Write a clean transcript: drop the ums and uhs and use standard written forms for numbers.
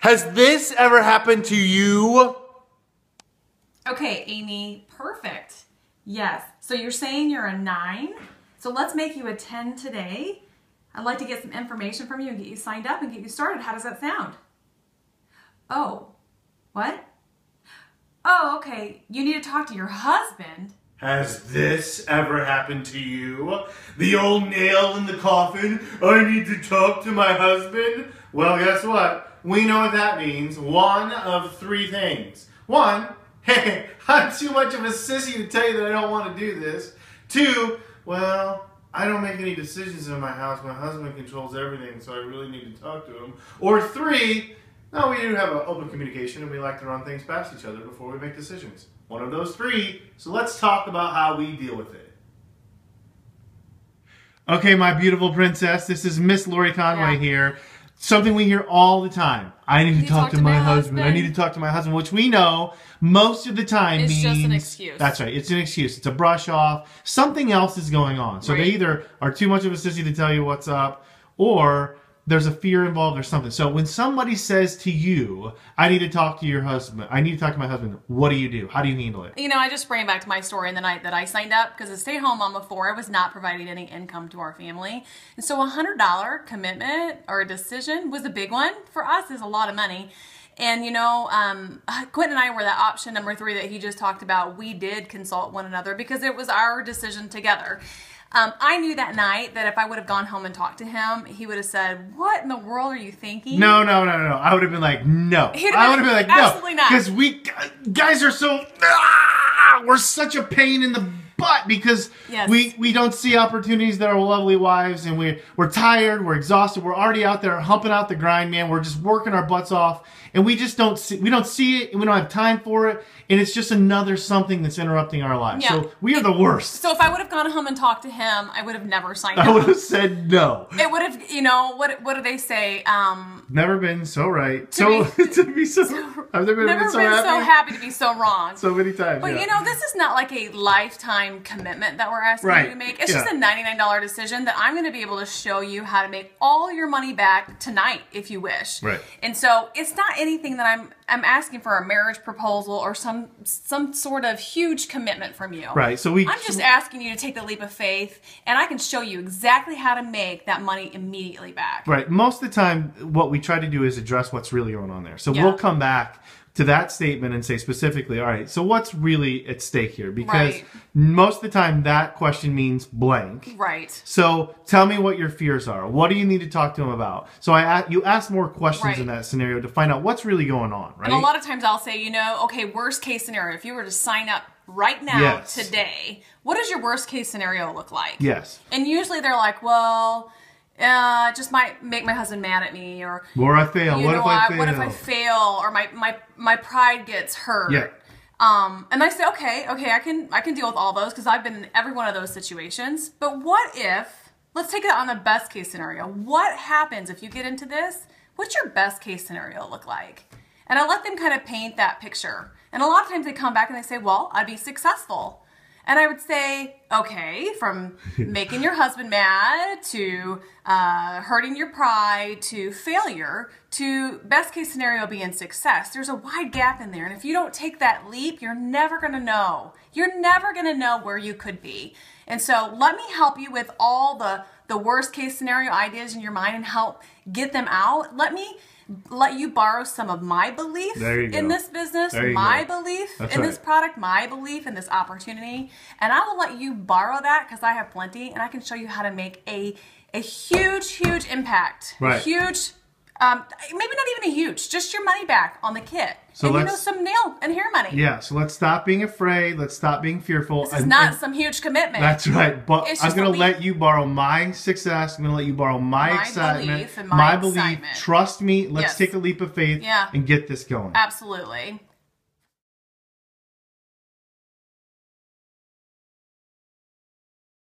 Has this ever happened to you? Okay, Amy, perfect. Yes. So you're saying you're a 9? So let's make you a 10 today. I'd like to get some information from you and get you signed up and get you started. How does that sound? Oh, what? Oh, okay. You need to talk to your husband. Has this ever happened to you? The old nail in the coffin? I need to talk to my husband? Well, guess what? We know what that means. One of 3 things. 1, hey, I'm too much of a sissy to tell you that I don't want to do this. 2, well, I don't make any decisions in my house. My husband controls everything, so I really need to talk to him. Or 3, no, we do have an open communication and we like to run things past each other before we make decisions. One of those 3. So let's talk about how we deal with it. Okay, my beautiful princess, this is Miss Lori Conway here. Something we hear all the time. I need to talk to my husband. I need to talk to my husband, which we know most of the time means... It's just an excuse. That's right. It's an excuse. It's a brush off. Something else is going on. So they either are too much of a sissy to tell you what's up, or there's a fear involved or something. So when somebody says to you, I need to talk to your husband, I need to talk to my husband, what do? How do you handle it? You know, I just bring back to my story in the night that I signed up, because as a stay-at-home mom of 4, I was not providing any income to our family. And so a $100 commitment or a decision was a big one. For us, is a lot of money. And, you know, Quentin and I were that option number 3 that he just talked about. We did consult one another because it was our decision together. I knew that night that if I would have gone home and talked to him, he would have said, what in the world are you thinking? No. I would have been like, no. I would have been like, no. Absolutely not. Because we guys are so, we're such a pain in the butt because we don't see opportunities that our lovely wives, and we're tired, we're exhausted, we're already out there humping out the grind, man. We're just working our butts off, and we just don't see it, and we don't have time for it, and it's just another something that's interrupting our lives. Yeah. So we are the worst. So if I would have gone home and talked to him, I would have never signed up. I would have said no. It would have, you know, what do they say? Never been so right. I've never been so happy to be so wrong. So many times. But you know, this is not like a lifetime commitment that we're asking you to make. It's just a $99 decision that I'm going to be able to show you how to make all your money back tonight if you wish. Right. And so it's not anything that I'm asking for a marriage proposal or some sort of huge commitment from you. Right. So I'm just asking you to take the leap of faith, and I can show you exactly how to make that money immediately back. Right. Most of the time, what we try to do is address what's really going on there. So we'll come back to that statement and say specifically, all right, so what's really at stake here? Because most of the time that question means blank. Right. So tell me what your fears are. What do you need to talk to him about? So you ask more questions in that scenario to find out what's really going on, right? And a lot of times I'll say, you know, okay, worst case scenario, if you were to sign up right now, today, what does your worst case scenario look like? Yes. And usually they're like, well, it just might make my husband mad at me, or I fail. What if I fail? Or my pride gets hurt. Yeah. And I say, okay, I can deal with all those because I've been in every one of those situations. But what if, let's take it on the best case scenario. What happens if you get into this? What's your best case scenario look like? And I let them kind of paint that picture. And a lot of times they come back and they say, well, I'd be successful. And I would say, okay, from making your husband mad to hurting your pride to failure to best case scenario being success. There's a wide gap in there. And if you don't take that leap, you're never going to know. You're never going to know where you could be. And so let me help you with all the worst case scenario ideas in your mind and help get them out. Let you borrow some of my belief in this business, my belief in this product, my belief in this opportunity. And I will let you borrow that because I have plenty, and I can show you how to make a huge impact. Right. Huge, maybe not even a huge, just your money back on the kit. So and some nail and hair money. Yeah, so let's stop being afraid. Let's stop being fearful. This is not some huge commitment. That's right. But I'm going to let you borrow my success. I'm going to let you borrow my excitement. Belief and my belief. excitement. Trust me. Let's take a leap of faith and get this going. Absolutely.